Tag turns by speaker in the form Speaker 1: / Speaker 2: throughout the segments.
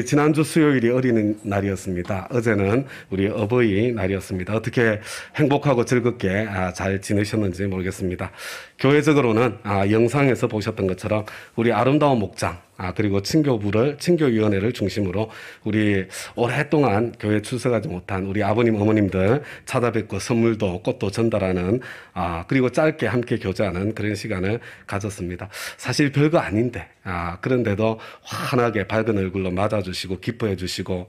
Speaker 1: 지난주 수요일이 어린이날이었습니다. 어제는 우리 어버이날이었습니다. 어떻게 행복하고 즐겁게 잘 지내셨는지 모르겠습니다. 교회적으로는 영상에서 보셨던 것처럼 우리 아름다운 목장 그리고 친교위원회를 중심으로 우리 오랫동안 교회 출석하지 못한 우리 아버님 어머님들 찾아뵙고 선물도 꽃도 전달하는 그리고 짧게 함께 교제하는 그런 시간을 가졌습니다. 사실 별거 아닌데 그런데도 환하게 밝은 얼굴로 맞아주시고 기뻐해 주시고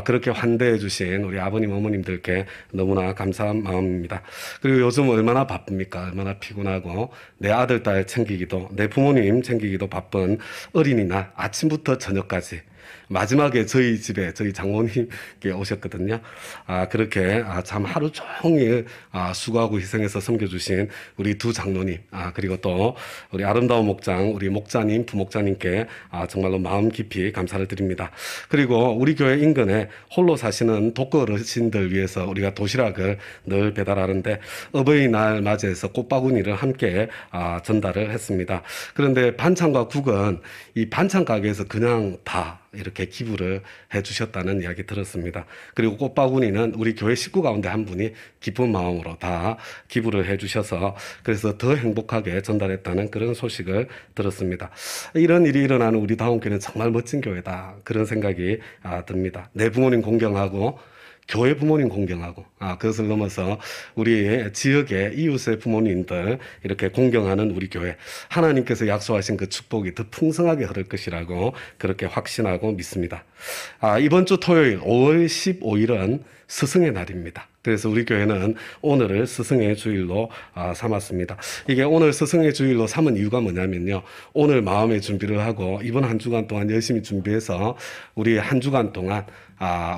Speaker 1: 그렇게 환대해 주신 우리 아버님 어머님들께 너무나 감사한 마음입니다. 그리고 요즘 얼마나 바쁩니까? 얼마나 피곤하고 내 아들 딸 챙기기도 내 부모님 챙기기도 바쁜 어린이날 아침부터 저녁까지 마지막에 저희 집에 저희 장모님께 오셨거든요. 그렇게 참 하루 종일 수고하고 희생해서 섬겨주신 우리 두 장로님, 그리고 또 우리 아름다운 목장 우리 목자님, 부목자님께 정말로 마음 깊이 감사를 드립니다. 그리고 우리 교회 인근에 홀로 사시는 독거 어르신들 위해서 우리가 도시락을 늘 배달하는데 어버이날 맞이해서 꽃바구니를 함께 전달을 했습니다. 그런데 반찬과 국은 이 반찬 가게에서 그냥 다 이렇게 기부를 해 주셨다는 이야기 들었습니다. 그리고 꽃바구니는 우리 교회 식구 가운데 한 분이 기쁜 마음으로 다 기부를 해 주셔서 그래서 더 행복하게 전달했다는 그런 소식을 들었습니다. 이런 일이 일어나는 우리 다운교회는 정말 멋진 교회다, 그런 생각이 듭니다. 내 부모님 공경하고 교회 부모님 공경하고 그것을 넘어서 우리 지역의 이웃의 부모님들 이렇게 공경하는 우리 교회, 하나님께서 약속하신 그 축복이 더 풍성하게 흐를 것이라고 그렇게 확신하고 믿습니다. 이번 주 토요일 5월 15일은 스승의 날입니다. 그래서 우리 교회는 오늘을 스승의 주일로 삼았습니다. 이게 오늘 스승의 주일로 삼은 이유가 뭐냐면요, 오늘 마음의 준비를 하고 이번 한 주간 동안 열심히 준비해서 우리 한 주간 동안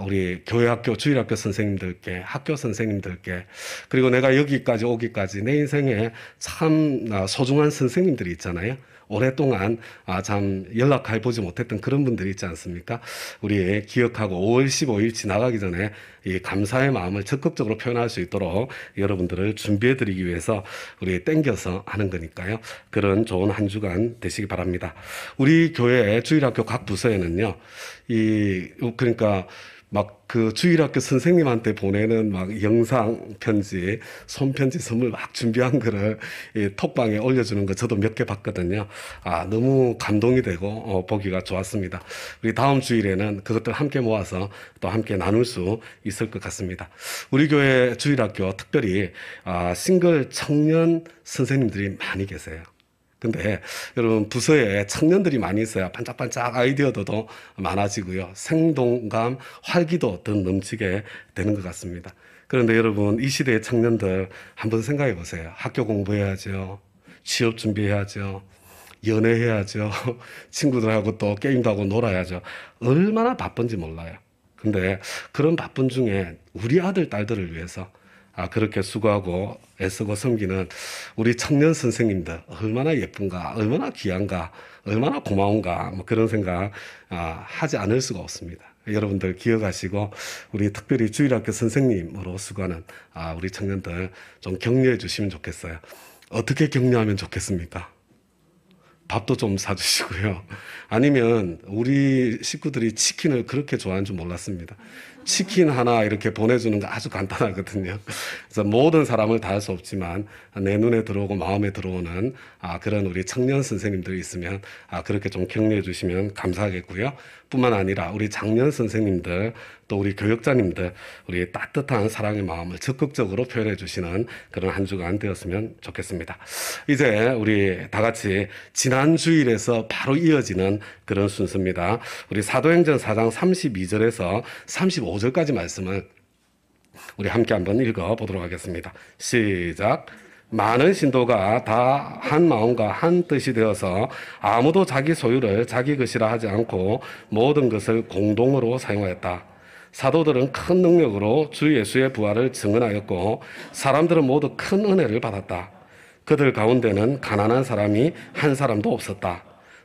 Speaker 1: 우리 교회학교 주일학교 선생님들께, 학교 선생님들께, 그리고 내가 여기까지 오기까지 내 인생에 참 소중한 선생님들이 있잖아요. 오랫동안 참 연락해보지 못했던 그런 분들이 있지 않습니까? 우리 기억하고 5월 15일 지나가기 전에 이 감사의 마음을 적극적으로 표현할 수 있도록 여러분들을 준비해드리기 위해서 우리 땡겨서 하는 거니까요. 그런 좋은 한 주간 되시기 바랍니다. 우리 교회 주일학교 각 부서에는요, 그러니까 막 그 주일학교 선생님한테 보내는 막 영상 편지, 손편지 선물 막 준비한 거를 톡방에 올려주는 거 저도 몇 개 봤거든요. 너무 감동이 되고 보기가 좋았습니다. 우리 다음 주일에는 그것들 함께 모아서 또 함께 나눌 수 있을 것 같습니다. 우리 교회 주일학교 특별히 싱글 청년 선생님들이 많이 계세요. 근데 여러분, 부서에 청년들이 많이 있어야 반짝반짝 아이디어도 많아지고요, 생동감, 활기도 더 넘치게 되는 것 같습니다. 그런데 여러분, 이 시대의 청년들 한번 생각해 보세요. 학교 공부해야죠, 취업 준비해야죠, 연애해야죠, 친구들하고 또 게임도 하고 놀아야죠. 얼마나 바쁜지 몰라요. 근데 그런 바쁜 중에 우리 아들 딸들을 위해서 그렇게 수고하고 애쓰고 섬기는 우리 청년 선생님들 얼마나 예쁜가, 얼마나 귀한가, 얼마나 고마운가, 그런 생각 하지 않을 수가 없습니다. 여러분들 기억하시고 우리 특별히 주일학교 선생님으로 수고하는 우리 청년들 좀 격려해 주시면 좋겠어요. 어떻게 격려하면 좋겠습니까? 밥도 좀 사주시고요. 아니면 우리 식구들이 치킨을 그렇게 좋아하는 줄 몰랐습니다. 치킨 하나 이렇게 보내주는 거 아주 간단하거든요. 그래서 모든 사람을 다 할 수 없지만 내 눈에 들어오고 마음에 들어오는 그런 우리 청년 선생님들이 있으면 그렇게 좀 격려해 주시면 감사하겠고요. 뿐만 아니라 우리 장년 선생님들, 또 우리 교역자님들, 우리 따뜻한 사랑의 마음을 적극적으로 표현해 주시는 그런 한 주간 되었으면 좋겠습니다. 이제 우리 다 같이 지난 주일에서 바로 이어지는 그런 순서입니다. 우리 사도행전 4장 32절에서 35절까지 말씀을 우리 함께 한번 읽어보도록 하겠습니다. 시작. 많은 신도가 다 한 마음과 한 뜻이 되어서 아무도 자기 소유를 자기 것이라 하지 않고 모든 것을 공동으로 사용하였다. 사도들은 큰 능력으로 주 예수의 부활을 증언하였고 사람들은 모두 큰 은혜를 받았다. 그들 가운데는 가난한 사람이 한 사람도 없었다.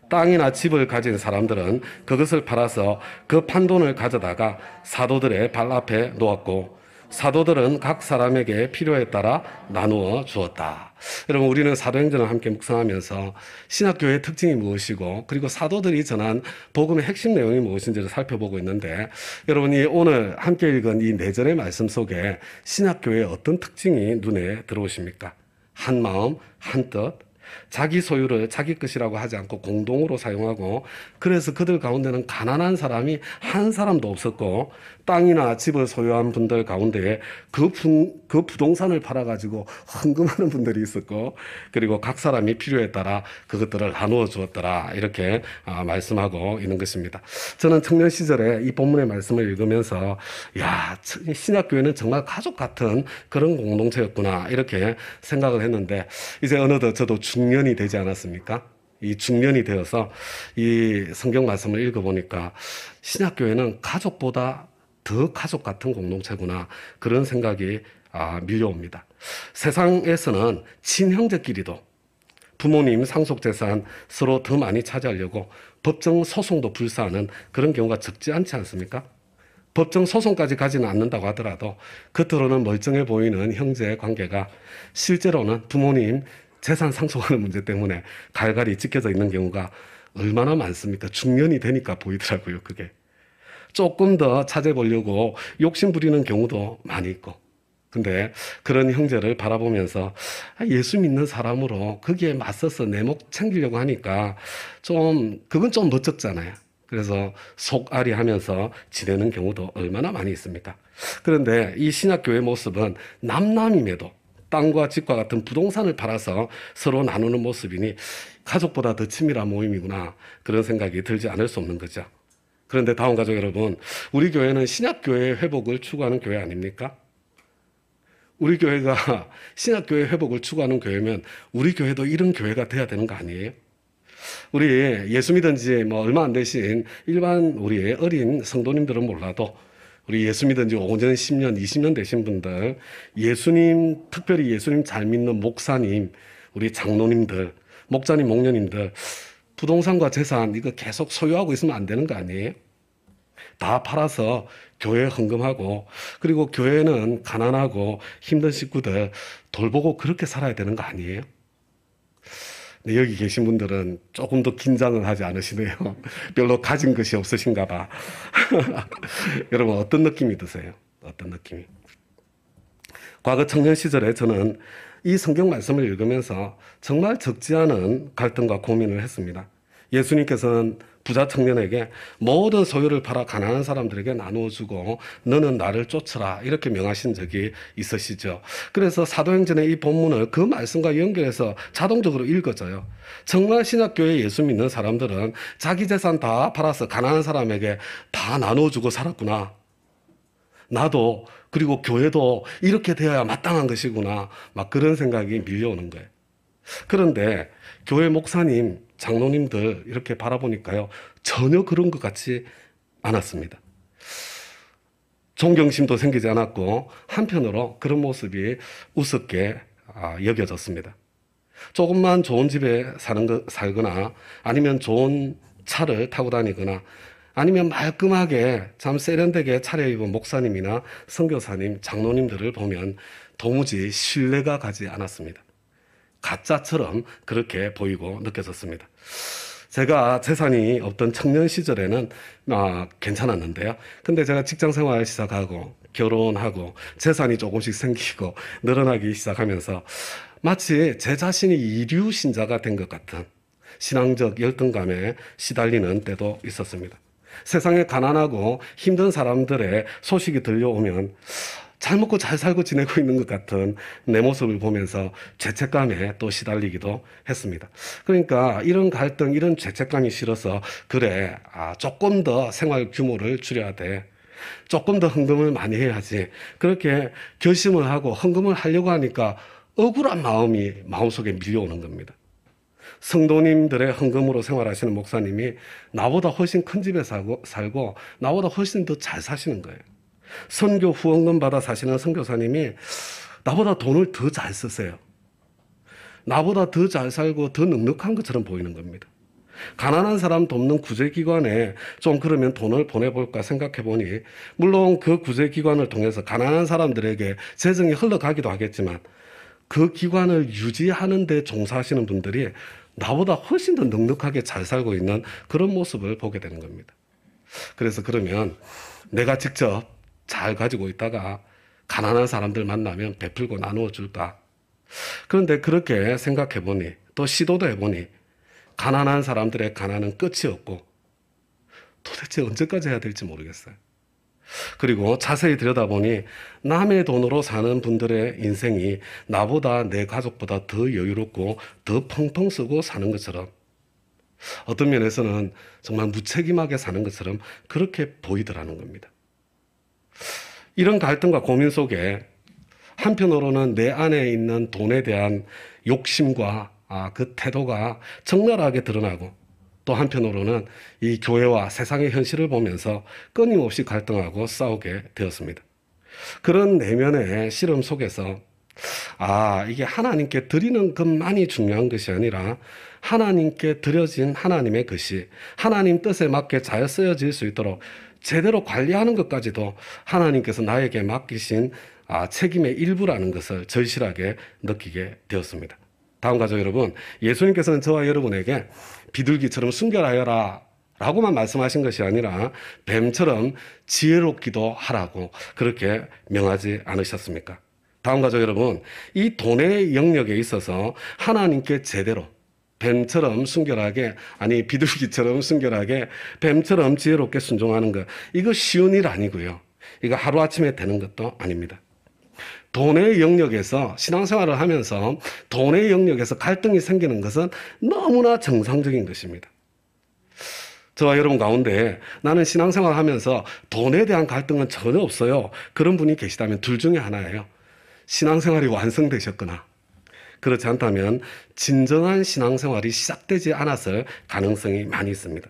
Speaker 1: 땅이나 집을 가진 사람들은 그것을 팔아서 그 판돈을 가져다가 사도들의 발 앞에 놓았고 사도들은 각 사람에게 필요에 따라 나누어 주었다. 여러분, 우리는 사도행전을 함께 묵상하면서 신학교의 특징이 무엇이고, 그리고 사도들이 전한 복음의 핵심 내용이 무엇인지를 살펴보고 있는데, 여러분이 오늘 함께 읽은 이 4절의 말씀 속에 신학교의 어떤 특징이 눈에 들어오십니까? 한 마음, 한 뜻, 자기 소유를 자기 것이라고 하지 않고 공동으로 사용하고, 그래서 그들 가운데는 가난한 사람이 한 사람도 없었고, 땅이나 집을 소유한 분들 가운데에 그 부동산을 팔아가지고 헌금하는 분들이 있었고, 그리고 각 사람이 필요에 따라 그것들을 나누어 주었더라, 이렇게 말씀하고 있는 것입니다. 저는 청년 시절에 이 본문의 말씀을 읽으면서 야, 신학교회는 정말 가족 같은 그런 공동체였구나, 이렇게 생각을 했는데, 이제 어느덧 저도 중년이 되지 않았습니까? 이 중년이 되어서 이 성경 말씀을 읽어보니까 신학교회는 가족보다 더 가족 같은 공동체구나, 그런 생각이 밀려옵니다. 세상에서는 친형제끼리도 부모님 상속재산 서로 더 많이 차지하려고 법정 소송도 불사하는 그런 경우가 적지 않지 않습니까? 법정 소송까지 가지는 않는다고 하더라도 겉으로는 멀쩡해 보이는 형제 관계가 실제로는 부모님 재산 상속하는 문제 때문에 갈갈이 찢겨져 있는 경우가 얼마나 많습니까? 중년이 되니까 보이더라고요, 그게. 조금 더 찾아보려고 욕심 부리는 경우도 많이 있고. 근데 그런 형제를 바라보면서 예수 믿는 사람으로 거기에 맞서서 내 목 챙기려고 하니까 그건 좀 멋쩍잖아요. 그래서 속앓이 하면서 지내는 경우도 얼마나 많이 있습니까? 그런데 이 신학교의 모습은 남남임에도 땅과 집과 같은 부동산을 팔아서 서로 나누는 모습이니 가족보다 더 친밀한 모임이구나, 그런 생각이 들지 않을 수 없는 거죠. 그런데 다음 가족 여러분, 우리 교회는 신학교회의 회복을 추구하는 교회 아닙니까? 우리 교회가 신학교회의 회복을 추구하는 교회면 우리 교회도 이런 교회가 돼야 되는 거 아니에요? 우리 예수 믿은 지 얼마 안 되신 일반 우리 어린 성도님들은 몰라도 우리 예수 믿은 지 5년, 10년, 20년 되신 분들, 특별히 예수님 잘 믿는 목사님, 우리 장로님들, 목자님, 목녀님들, 부동산과 재산 이거 계속 소유하고 있으면 안 되는 거 아니에요? 다 팔아서 교회에 헌금하고, 그리고 교회는 가난하고 힘든 식구들 돌보고 그렇게 살아야 되는 거 아니에요? 네, 여기 계신 분들은 조금 더 긴장을 하지 않으시네요. 별로 가진 것이 없으신가 봐. 여러분, 어떤 느낌이 드세요? 어떤 느낌이? 과거 청년 시절에 저는 이 성경 말씀을 읽으면서 정말 적지 않은 갈등과 고민을 했습니다. 예수님께서는 부자 청년에게 모든 소유를 팔아 가난한 사람들에게 나누어주고 너는 나를 쫓으라, 이렇게 명하신 적이 있으시죠. 그래서 사도행전의 이 본문을 그 말씀과 연결해서 자동적으로 읽어져요. 정말 신학교에 예수 믿는 사람들은 자기 재산 다 팔아서 가난한 사람에게 다 나누어주고 살았구나. 나도, 그리고 교회도 이렇게 되어야 마땅한 것이구나, 막 그런 생각이 밀려오는 거예요. 그런데 교회 목사님, 장로님들 이렇게 바라보니까요, 전혀 그런 것 같지 않았습니다. 존경심도 생기지 않았고, 한편으로 그런 모습이 우습게 여겨졌습니다. 조금만 좋은 집에 살거나, 아니면 좋은 차를 타고 다니거나, 아니면 말끔하게 참 세련되게 차려입은 목사님이나 선교사님, 장로님들을 보면 도무지 신뢰가 가지 않았습니다. 가짜처럼 그렇게 보이고 느껴졌습니다. 제가 재산이 없던 청년 시절에는 괜찮았는데요. 근데 제가 직장 생활 시작하고 결혼하고 재산이 조금씩 생기고 늘어나기 시작하면서 마치 제 자신이 이류 신자가 된 것 같은 신앙적 열등감에 시달리는 때도 있었습니다. 세상에 가난하고 힘든 사람들의 소식이 들려오면 잘 먹고 잘 살고 지내고 있는 것 같은 내 모습을 보면서 죄책감에 또 시달리기도 했습니다. 그러니까 이런 갈등, 이런 죄책감이 싫어서 그래, 조금 더 생활 규모를 줄여야 돼, 조금 더 헌금을 많이 해야지, 그렇게 결심을 하고 헌금을 하려고 하니까 억울한 마음이 마음속에 밀려오는 겁니다. 성도님들의 헌금으로 생활하시는 목사님이 나보다 훨씬 큰 집에 살고 나보다 훨씬 더 잘 사시는 거예요. 선교 후원금 받아 사시는 선교사님이 나보다 돈을 더 잘 쓰세요. 나보다 더 잘 살고 더 넉넉한 것처럼 보이는 겁니다. 가난한 사람 돕는 구제기관에 좀 그러면 돈을 보내볼까 생각해 보니, 물론 그 구제기관을 통해서 가난한 사람들에게 재정이 흘러가기도 하겠지만 그 기관을 유지하는 데 종사하시는 분들이 나보다 훨씬 더 넉넉하게 잘 살고 있는 그런 모습을 보게 되는 겁니다. 그래서 그러면 내가 직접 잘 가지고 있다가 가난한 사람들 만나면 베풀고 나누어 줄까? 그런데 그렇게 생각해 보니, 또 시도도 해보니 가난한 사람들의 가난은 끝이 없고 도대체 언제까지 해야 될지 모르겠어요. 그리고 자세히 들여다보니 남의 돈으로 사는 분들의 인생이 나보다, 내 가족보다 더 여유롭고 더 펑펑 쓰고 사는 것처럼, 어떤 면에서는 정말 무책임하게 사는 것처럼 그렇게 보이더라는 겁니다. 이런 갈등과 고민 속에 한편으로는 내 안에 있는 돈에 대한 욕심과 그 태도가 적나라하게 드러나고, 또 한편으로는 이 교회와 세상의 현실을 보면서 끊임없이 갈등하고 싸우게 되었습니다. 그런 내면의 씨름 속에서 이게 하나님께 드리는 것만이 중요한 것이 아니라 하나님께 드려진 하나님의 것이 하나님 뜻에 맞게 잘 쓰여질 수 있도록 제대로 관리하는 것까지도 하나님께서 나에게 맡기신 책임의 일부라는 것을 절실하게 느끼게 되었습니다. 다음 가족 여러분, 예수님께서는 저와 여러분에게 비둘기처럼 순결하여라 라고만 말씀하신 것이 아니라 뱀처럼 지혜롭기도 하라고 그렇게 명하지 않으셨습니까? 다음 가족 여러분, 이 돈의 영역에 있어서 하나님께 제대로 뱀처럼 순결하게, 아니 비둘기처럼 순결하게 뱀처럼 지혜롭게 순종하는 것, 이거 쉬운 일 아니고요. 이거 하루아침에 되는 것도 아닙니다. 돈의 영역에서 신앙생활을 하면서 돈의 영역에서 갈등이 생기는 것은 너무나 정상적인 것입니다. 저와 여러분 가운데 나는 신앙생활을 하면서 돈에 대한 갈등은 전혀 없어요, 그런 분이 계시다면 둘 중에 하나예요. 신앙생활이 완성되셨거나, 그렇지 않다면 진정한 신앙생활이 시작되지 않았을 가능성이 많이 있습니다.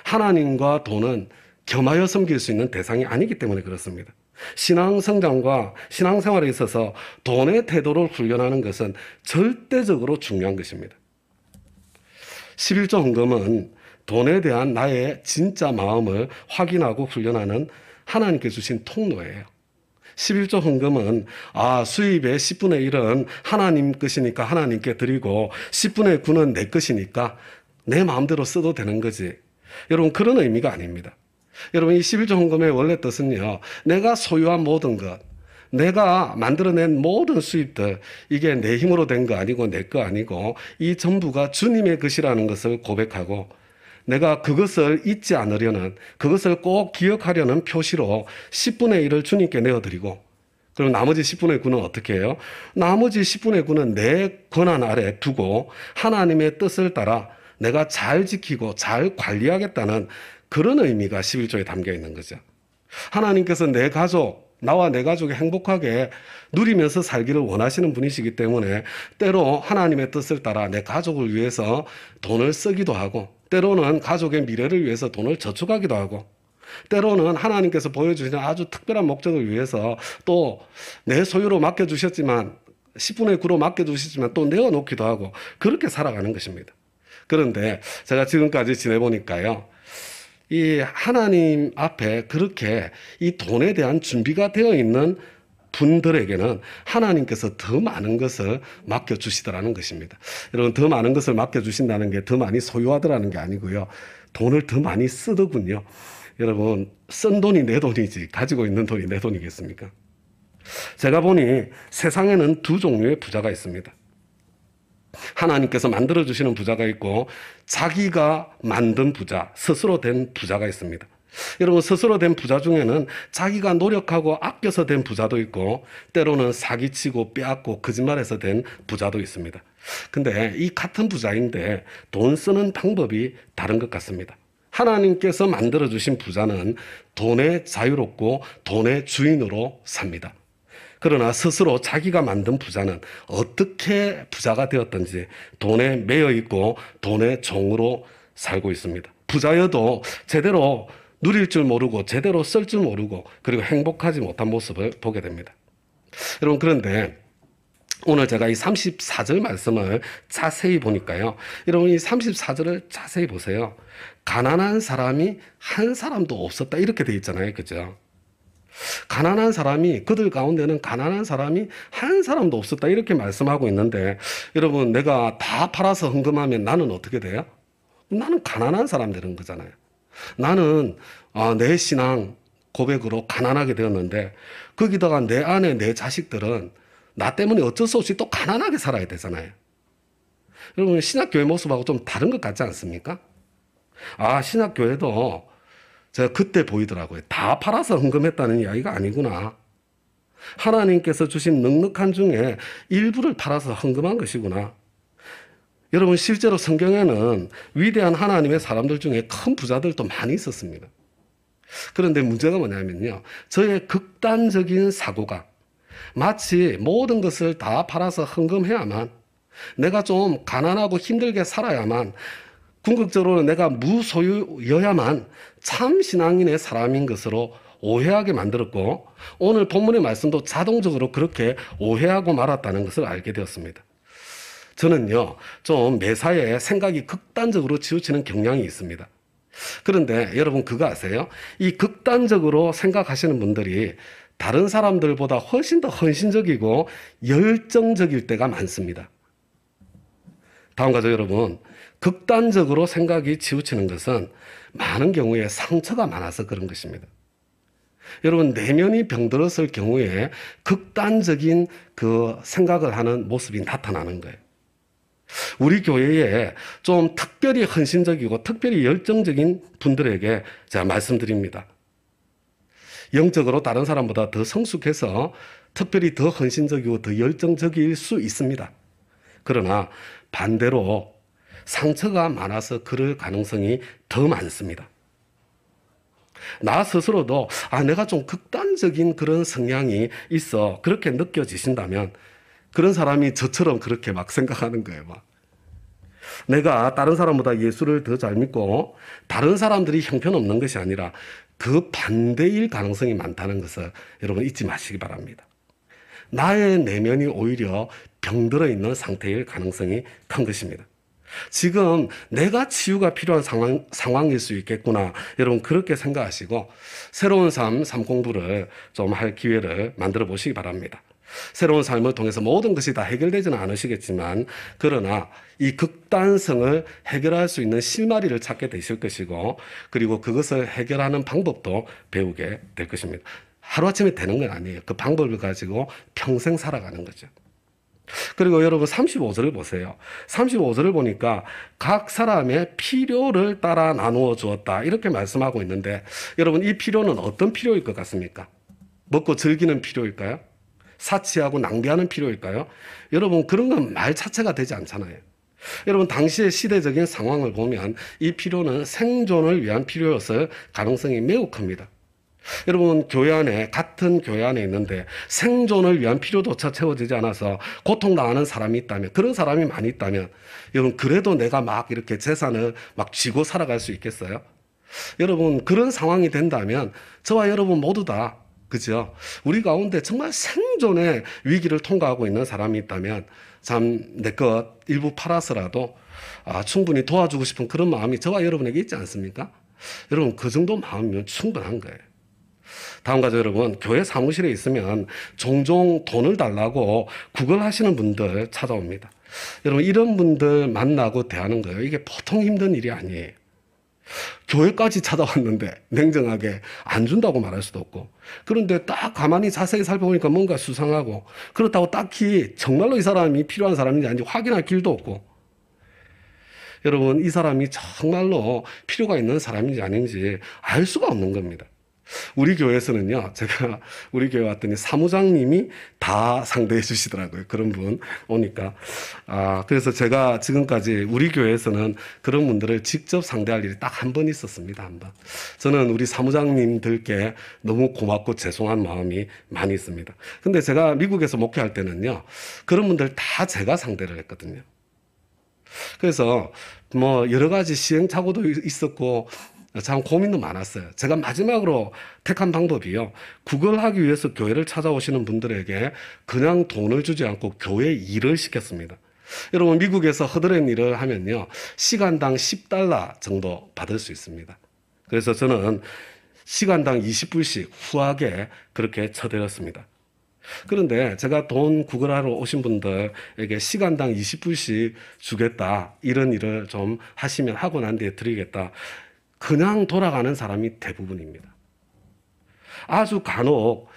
Speaker 1: 하나님과 돈은 겸하여 섬길 수 있는 대상이 아니기 때문에 그렇습니다. 신앙성장과 신앙생활에 있어서 돈의 태도를 훈련하는 것은 절대적으로 중요한 것입니다. 11조 헌금은 돈에 대한 나의 진짜 마음을 확인하고 훈련하는 하나님께 주신 통로예요. 11조 헌금은 수입의 10분의 1은 하나님 것이니까 하나님께 드리고 10분의 9는 내 것이니까 내 마음대로 써도 되는 거지, 여러분, 그런 의미가 아닙니다. 여러분, 이 11조 헌금의 원래 뜻은요, 내가 소유한 모든 것, 내가 만들어낸 모든 수입들, 이게 내 힘으로 된 거 아니고 내 거 아니고 이 전부가 주님의 것이라는 것을 고백하고, 내가 그것을 잊지 않으려는, 그것을 꼭 기억하려는 표시로 10분의 1을 주님께 내어드리고, 그럼 나머지 10분의 9는 어떻게 해요? 나머지 10분의 9는 내 권한 아래 두고 하나님의 뜻을 따라 내가 잘 지키고 잘 관리하겠다는 그런 의미가 11조에 담겨 있는 거죠. 하나님께서 내 가족, 나와 내 가족이 행복하게 누리면서 살기를 원하시는 분이시기 때문에 때로 하나님의 뜻을 따라 내 가족을 위해서 돈을 쓰기도 하고, 때로는 가족의 미래를 위해서 돈을 저축하기도 하고, 때로는 하나님께서 보여주시는 아주 특별한 목적을 위해서 또 내 소유로 맡겨주셨지만, 10분의 9로 맡겨주시지만 또 내어놓기도 하고, 그렇게 살아가는 것입니다. 그런데 제가 지금까지 지내보니까요, 이 하나님 앞에 그렇게 이 돈에 대한 준비가 되어 있는 분들에게는 하나님께서 더 많은 것을 맡겨주시더라는 것입니다. 여러분, 더 많은 것을 맡겨주신다는 게 더 많이 소유하더라는 게 아니고요, 돈을 더 많이 쓰더군요. 여러분, 쓴 돈이 내 돈이지 가지고 있는 돈이 내 돈이겠습니까? 제가 보니 세상에는 두 종류의 부자가 있습니다. 하나님께서 만들어주시는 부자가 있고 자기가 만든 부자, 스스로 된 부자가 있습니다. 여러분, 스스로 된 부자 중에는 자기가 노력하고 아껴서 된 부자도 있고, 때로는 사기치고 빼앗고 거짓말해서 된 부자도 있습니다. 근데 이 같은 부자인데 돈 쓰는 방법이 다른 것 같습니다. 하나님께서 만들어주신 부자는 돈에 자유롭고 돈의 주인으로 삽니다. 그러나 스스로 자기가 만든 부자는 어떻게 부자가 되었든지 돈에 매여 있고 돈의 종으로 살고 있습니다. 부자여도 제대로 누릴 줄 모르고 제대로 쓸 줄 모르고 그리고 행복하지 못한 모습을 보게 됩니다. 여러분, 그런데 오늘 제가 이 34절 말씀을 자세히 보니까요. 여러분 이 34절을 자세히 보세요. 가난한 사람이 한 사람도 없었다 이렇게 돼 있잖아요. 그죠? 가난한 사람이 그들 가운데는 가난한 사람이 한 사람도 없었다 이렇게 말씀하고 있는데 여러분 내가 다 팔아서 헌금하면 나는 어떻게 돼요? 나는 가난한 사람 되는 거잖아요. 나는 내 신앙 고백으로 가난하게 되었는데 거기다가 내 아내 내 자식들은 나 때문에 어쩔 수 없이 또 가난하게 살아야 되잖아요. 여러분 신학교의 모습하고 좀 다른 것 같지 않습니까? 신학교에도 제가 그때 보이더라고요. 다 팔아서 헌금했다는 이야기가 아니구나. 하나님께서 주신 넉넉한 중에 일부를 팔아서 헌금한 것이구나. 여러분 실제로 성경에는 위대한 하나님의 사람들 중에 큰 부자들도 많이 있었습니다. 그런데 문제가 뭐냐면요. 저의 극단적인 사고가 마치 모든 것을 다 팔아서 헌금해야만 내가 좀 가난하고 힘들게 살아야만 궁극적으로 내가 무소유여야만 참 신앙인의 사람인 것으로 오해하게 만들었고 오늘 본문의 말씀도 자동적으로 그렇게 오해하고 말았다는 것을 알게 되었습니다. 저는요 좀 매사에 생각이 극단적으로 치우치는 경향이 있습니다. 그런데 여러분 그거 아세요? 이 극단적으로 생각하시는 분들이 다른 사람들보다 훨씬 더 헌신적이고 열정적일 때가 많습니다. 다음 가죠 여러분. 극단적으로 생각이 치우치는 것은 많은 경우에 상처가 많아서 그런 것입니다. 여러분 내면이 병들었을 경우에 극단적인 그 생각을 하는 모습이 나타나는 거예요. 우리 교회에 좀 특별히 헌신적이고 특별히 열정적인 분들에게 제가 말씀드립니다. 영적으로 다른 사람보다 더 성숙해서 특별히 더 헌신적이고 더 열정적일 수 있습니다. 그러나 반대로 상처가 많아서 그럴 가능성이 더 많습니다. 나 스스로도 내가 좀 극단적인 그런 성향이 있어 그렇게 느껴지신다면 그런 사람이 저처럼 그렇게 막 생각하는 거예요. 막. 내가 다른 사람보다 예수를 더 잘 믿고 다른 사람들이 형편없는 것이 아니라 그 반대일 가능성이 많다는 것을 여러분 잊지 마시기 바랍니다. 나의 내면이 오히려 병들어 있는 상태일 가능성이 큰 것입니다. 지금 내가 치유가 필요한 상황일 수 있겠구나. 여러분 그렇게 생각하시고 새로운 삶 공부를 좀 할 기회를 만들어 보시기 바랍니다. 새로운 삶을 통해서 모든 것이 다 해결되지는 않으시겠지만 그러나 이 극단성을 해결할 수 있는 실마리를 찾게 되실 것이고 그리고 그것을 해결하는 방법도 배우게 될 것입니다. 하루아침에 되는 건 아니에요. 그 방법을 가지고 평생 살아가는 거죠. 그리고 여러분 35절을 보세요. 35절을 보니까 각 사람의 필요를 따라 나누어 주었다 이렇게 말씀하고 있는데 여러분 이 필요는 어떤 필요일 것 같습니까? 먹고 즐기는 필요일까요? 사치하고 낭비하는 필요일까요? 여러분 그런 건 말 자체가 되지 않잖아요. 여러분 당시의 시대적인 상황을 보면 이 필요는 생존을 위한 필요였을 가능성이 매우 큽니다. 여러분 교회 안에 같은 교회 안에 있는데 생존을 위한 필요조차 채워지지 않아서 고통당하는 사람이 있다면 그런 사람이 많이 있다면 여러분 그래도 내가 막 이렇게 재산을 막 쥐고 살아갈 수 있겠어요? 여러분 그런 상황이 된다면 저와 여러분 모두 다 그죠? 우리 가운데 정말 생존의 위기를 통과하고 있는 사람이 있다면 참 내 것 일부 팔아서라도 충분히 도와주고 싶은 그런 마음이 저와 여러분에게 있지 않습니까? 여러분 그 정도 마음이면 충분한 거예요. 다음 가죠 여러분. 교회 사무실에 있으면 종종 돈을 달라고 구걸하시는 분들 찾아옵니다. 여러분 이런 분들 만나고 대하는 거예요. 이게 보통 힘든 일이 아니에요. 교회까지 찾아왔는데 냉정하게 안 준다고 말할 수도 없고 그런데 딱 가만히 자세히 살펴보니까 뭔가 수상하고 그렇다고 딱히 정말로 이 사람이 필요한 사람인지 아닌지 확인할 길도 없고 여러분 이 사람이 정말로 필요가 있는 사람인지 아닌지 알 수가 없는 겁니다. 우리 교회에서는요, 제가 우리 교회 왔더니 사무장님이 다 상대해 주시더라고요. 그런 분 오니까. 그래서 제가 지금까지 우리 교회에서는 그런 분들을 직접 상대할 일이 딱 한 번 있었습니다. 한 번. 저는 우리 사무장님들께 너무 고맙고 죄송한 마음이 많이 있습니다. 근데 제가 미국에서 목회할 때는요, 그런 분들 다 제가 상대를 했거든요. 그래서 뭐 여러 가지 시행착오도 있었고 참 고민도 많았어요. 제가 마지막으로 택한 방법이요. 구걸하기 위해서 교회를 찾아오시는 분들에게 그냥 돈을 주지 않고 교회 일을 시켰습니다. 여러분, 미국에서 허드렛 일을 하면요, 시간당 $10 정도 받을 수 있습니다. 그래서 저는 시간당 20불씩 후하게 그렇게 쳐드렸습니다. 그런데 제가 돈 구걸하러 오신 분들에게 시간당 20불씩 주겠다, 이런 일을 좀 하시면 하고 난 뒤에 드리겠다, 그냥 돌아가는 사람이 대부분입니다. 아주 간혹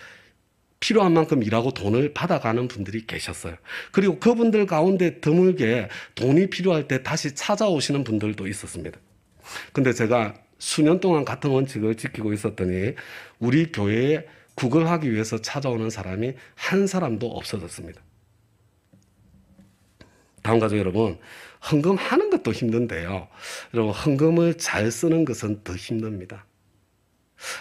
Speaker 1: 필요한 만큼 일하고 돈을 받아가는 분들이 계셨어요. 그리고 그분들 가운데 드물게 돈이 필요할 때 다시 찾아오시는 분들도 있었습니다. 근데 제가 수년 동안 같은 원칙을 지키고 있었더니 우리 교회에 구걸하기 위해서 찾아오는 사람이 한 사람도 없어졌습니다. 다음 가족 여러분, 헌금하는 것도 힘든데요, 여러분, 헌금을 잘 쓰는 것은 더 힘듭니다.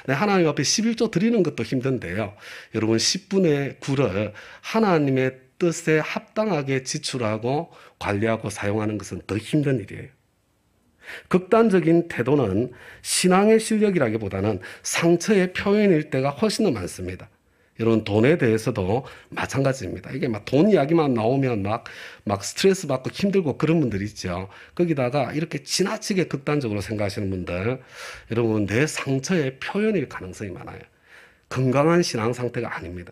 Speaker 1: 네, 하나님 앞에 11조 드리는 것도 힘든데요, 여러분, 10분의 9를 하나님의 뜻에 합당하게 지출하고 관리하고 사용하는 것은 더 힘든 일이에요. 극단적인 태도는 신앙의 실력이라기보다는 상처의 표현일 때가 훨씬 더 많습니다. 여러분, 돈에 대해서도 마찬가지입니다. 이게 막 돈 이야기만 나오면 막 스트레스 받고 힘들고 그런 분들이 있죠. 거기다가 이렇게 지나치게 극단적으로 생각하시는 분들, 여러분, 내 상처의 표현일 가능성이 많아요. 건강한 신앙 상태가 아닙니다.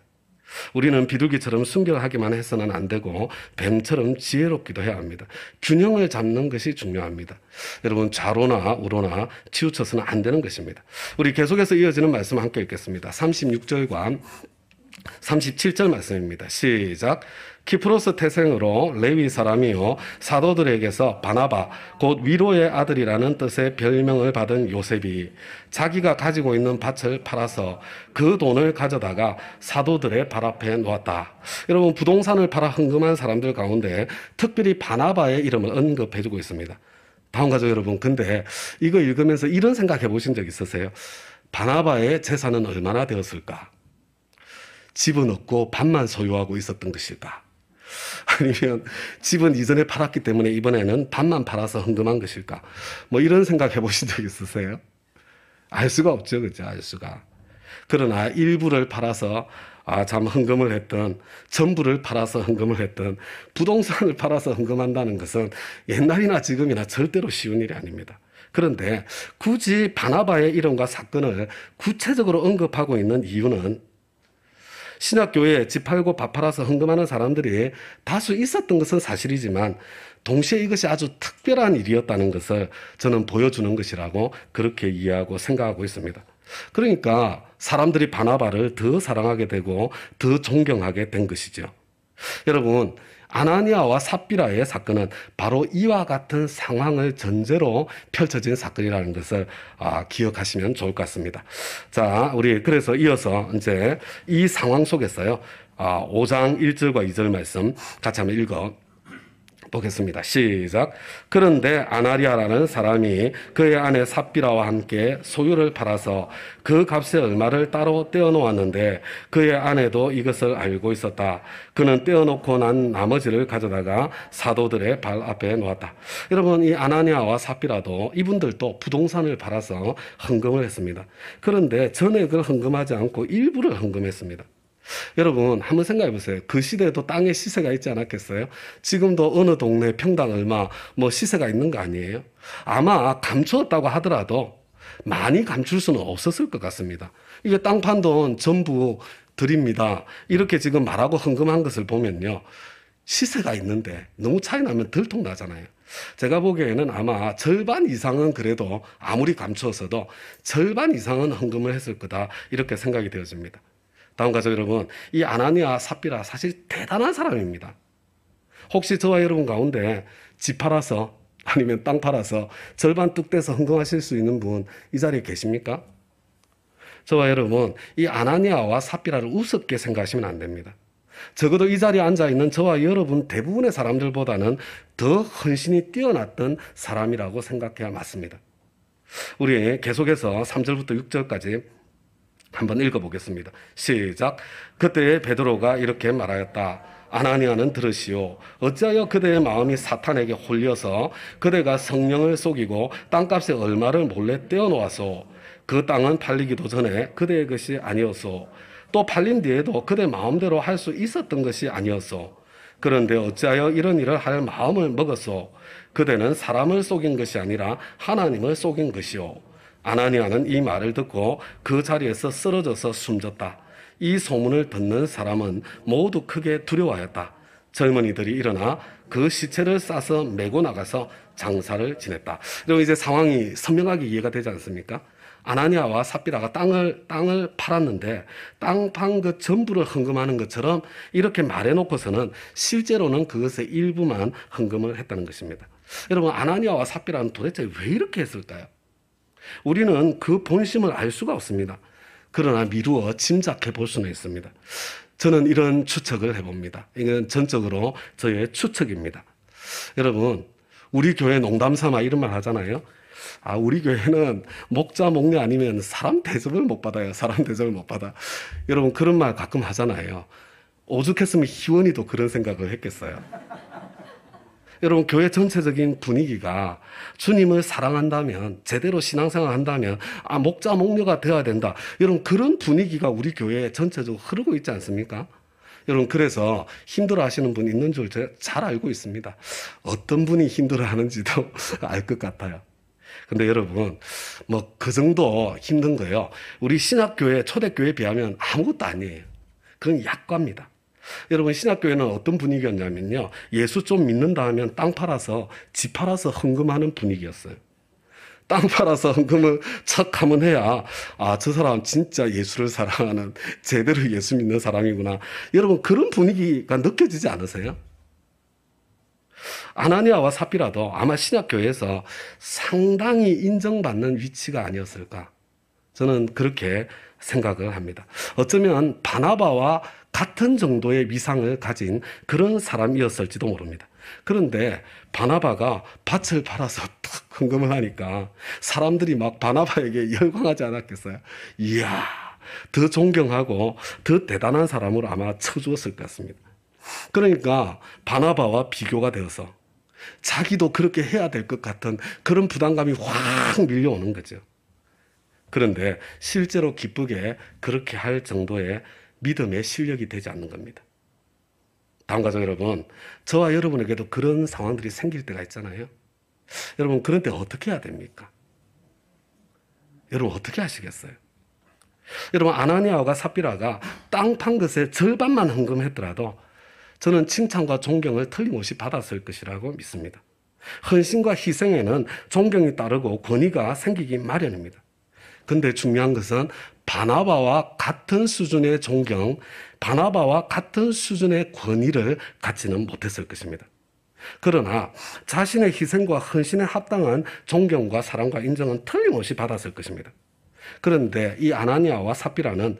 Speaker 1: 우리는 비둘기처럼 순결하기만 해서는 안 되고 뱀처럼 지혜롭기도 해야 합니다. 균형을 잡는 것이 중요합니다. 여러분, 좌로나 우로나 치우쳐서는 안 되는 것입니다. 우리 계속해서 이어지는 말씀 함께 읽겠습니다. 36절과 37절 말씀입니다. 시작. 키프로스 태생으로 레위 사람이요 사도들에게서 바나바 곧 위로의 아들이라는 뜻의 별명을 받은 요셉이 자기가 가지고 있는 밭을 팔아서 그 돈을 가져다가 사도들의 발 앞에 놓았다. 여러분, 부동산을 팔아 헌금한 사람들 가운데 특별히 바나바의 이름을 언급해주고 있습니다. 다음 가족 여러분, 근데 이거 읽으면서 이런 생각해 보신 적 있으세요? 바나바의 재산은 얼마나 되었을까? 집은 없고 밭만 소유하고 있었던 것일까? 아니면 집은 이전에 팔았기 때문에 이번에는 밭만 팔아서 헌금한 것일까? 뭐 이런 생각 해보신 적 있으세요? 알 수가 없죠, 그죠? 알 수가. 그러나 일부를 팔아서 참 헌금을 했던, 전부를 팔아서 헌금을 했던, 부동산을 팔아서 헌금한다는 것은 옛날이나 지금이나 절대로 쉬운 일이 아닙니다. 그런데 굳이 바나바의 이름과 사건을 구체적으로 언급하고 있는 이유는 신학교에 집 팔고 밥 팔아서 헌금하는 사람들이 다수 있었던 것은 사실이지만 동시에 이것이 아주 특별한 일이었다는 것을 저는 보여주는 것이라고 그렇게 이해하고 생각하고 있습니다. 그러니까 사람들이 바나바를 더 사랑하게 되고 더 존경하게 된 것이죠. 여러분, 아나니아와 삽비라의 사건은 바로 이와 같은 상황을 전제로 펼쳐진 사건이라는 것을 기억하시면 좋을 것 같습니다. 자, 우리 그래서 이어서 이제 이 상황 속에서요, 5장 1절과 2절 말씀 같이 한번 읽어 보겠습니다. 시작. 그런데 아나리아라는 사람이 그의 아내 삽비라와 함께 소유를 팔아서 그 값의 얼마를 따로 떼어놓았는데 그의 아내도 이것을 알고 있었다. 그는 떼어놓고 난 나머지를 가져다가 사도들의 발 앞에 놓았다. 여러분, 이 아나니아와 삽비라도 이분들도 부동산을 팔아서 헌금을 했습니다. 그런데 전액을 헌금하지 않고 일부를 헌금했습니다. 여러분, 한번 생각해 보세요. 그 시대에도 땅에 시세가 있지 않았겠어요? 지금도 어느 동네 평당 얼마 시세가 있는 거 아니에요? 아마 감추었다고 하더라도 많이 감출 수는 없었을 것 같습니다. 이게 땅 판 돈 전부 드립니다, 이렇게 지금 말하고 헌금한 것을 보면요, 시세가 있는데 너무 차이 나면 들통나잖아요. 제가 보기에는 아마 절반 이상은, 그래도 아무리 감추었어도 절반 이상은 헌금을 했을 거다, 이렇게 생각이 되어집니다. 다음 가족 여러분, 이 아나니아 삽비라 사실 대단한 사람입니다. 혹시 저와 여러분 가운데 집 팔아서 아니면 땅 팔아서 절반 뚝 떼서 헌금하실 수 있는 분 이 자리에 계십니까? 저와 여러분, 이 아나니아와 삽비라를 우습게 생각하시면 안 됩니다. 적어도 이 자리에 앉아있는 저와 여러분 대부분의 사람들보다는 더 헌신이 뛰어났던 사람이라고 생각해야 맞습니다. 우리 계속해서 3절부터 6절까지 한번 읽어보겠습니다. 시작. 그때 베드로가 이렇게 말하였다. 아나니아는 들으시오. 어찌하여 그대의 마음이 사탄에게 홀려서 그대가 성령을 속이고 땅값의 얼마를 몰래 떼어놓아서 그 땅은 팔리기도 전에 그대의 것이 아니었소. 또 팔린 뒤에도 그대 마음대로 할 수 있었던 것이 아니었소. 그런데 어찌하여 이런 일을 할 마음을 먹었소. 그대는 사람을 속인 것이 아니라 하나님을 속인 것이오. 아나니아는 이 말을 듣고 그 자리에서 쓰러져서 숨졌다. 이 소문을 듣는 사람은 모두 크게 두려워하였다. 젊은이들이 일어나 그 시체를 싸서 메고 나가서 장사를 지냈다. 그리고 이제 상황이 선명하게 이해가 되지 않습니까? 아나니아와 삽비라가 땅을 팔았는데 땅 판 것 전부를 헌금하는 것처럼 이렇게 말해놓고서는 실제로는 그것의 일부만 헌금을 했다는 것입니다. 여러분, 아나니아와 삽비라는 도대체 왜 이렇게 했을까요? 우리는 그 본심을 알 수가 없습니다. 그러나 미루어 짐작해 볼 수는 있습니다. 저는 이런 추측을 해봅니다. 이건 전적으로 저의 추측입니다. 여러분, 우리 교회 농담 삼아 이런 말 하잖아요. 우리 교회는 목자 목녀 아니면 사람 대접을 못 받아요. 사람 대접을 못 받아. 여러분, 그런 말 가끔 하잖아요. 오죽했으면 희원이도 그런 생각을 했겠어요. 여러분, 교회 전체적인 분위기가 주님을 사랑한다면, 제대로 신앙생활 한다면, 목자, 목녀가 되어야 된다. 여러분, 그런 분위기가 우리 교회에 전체적으로 흐르고 있지 않습니까? 여러분, 그래서 힘들어 하시는 분 있는 줄 제가 잘 알고 있습니다. 어떤 분이 힘들어 하는지도 알 것 같아요. 근데 여러분, 그 정도 힘든 거예요. 우리 신학교회, 초대교회에 비하면 아무것도 아니에요. 그건 약과입니다. 여러분, 신학교회는 어떤 분위기였냐면요. 예수 좀 믿는다 하면 땅 팔아서, 집 팔아서 헌금하는 분위기였어요. 땅 팔아서 헌금을 척 하면 해야, 저 사람 진짜 예수를 사랑하는, 제대로 예수 믿는 사람이구나. 여러분, 그런 분위기가 느껴지지 않으세요? 아나니아와 삽비라도 아마 신학교에서 상당히 인정받는 위치가 아니었을까. 저는 그렇게 생각을 합니다. 어쩌면 바나바와 같은 정도의 위상을 가진 그런 사람이었을지도 모릅니다. 그런데 바나바가 밭을 팔아서 탁 헌금을 하니까 사람들이 막 바나바에게 열광하지 않았겠어요? 이야, 더 존경하고 더 대단한 사람으로 아마 쳐주었을 것 같습니다. 그러니까 바나바와 비교가 되어서 자기도 그렇게 해야 될 것 같은 그런 부담감이 확 밀려오는 거죠. 그런데 실제로 기쁘게 그렇게 할 정도의 믿음의 실력이 되지 않는 겁니다. 다음 가족 여러분, 저와 여러분에게도 그런 상황들이 생길 때가 있잖아요. 여러분, 그런 때 어떻게 해야 됩니까? 여러분, 어떻게 하시겠어요? 여러분, 아나니아와 삽비라가 땅 판 것의 절반만 헌금했더라도 저는 칭찬과 존경을 틀림없이 받았을 것이라고 믿습니다. 헌신과 희생에는 존경이 따르고 권위가 생기기 마련입니다. 근데 중요한 것은 바나바와 같은 수준의 존경, 바나바와 같은 수준의 권위를 갖지는 못했을 것입니다. 그러나 자신의 희생과 헌신에 합당한 존경과 사랑과 인정은 틀림없이 받았을 것입니다. 그런데 이 아나니아와 삽비라는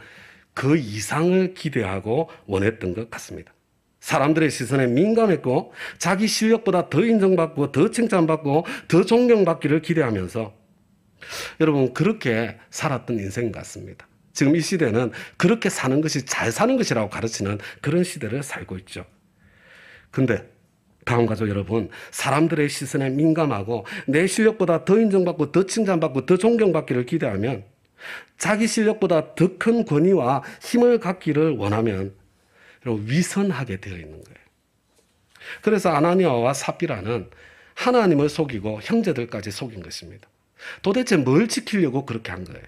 Speaker 1: 그 이상을 기대하고 원했던 것 같습니다. 사람들의 시선에 민감했고 자기 실력보다 더 인정받고 더 칭찬받고 더 존경받기를 기대하면서 여러분, 그렇게 살았던 인생 같습니다. 지금 이 시대는 그렇게 사는 것이 잘 사는 것이라고 가르치는 그런 시대를 살고 있죠. 근데 다음 가족 여러분, 사람들의 시선에 민감하고 내 실력보다 더 인정받고 더 칭찬받고 더 존경받기를 기대하면, 자기 실력보다 더 큰 권위와 힘을 갖기를 원하면 위선하게 되어 있는 거예요. 그래서 아나니아와 삽비라는 하나님을 속이고 형제들까지 속인 것입니다. 도대체 뭘 지키려고 그렇게 한 거예요?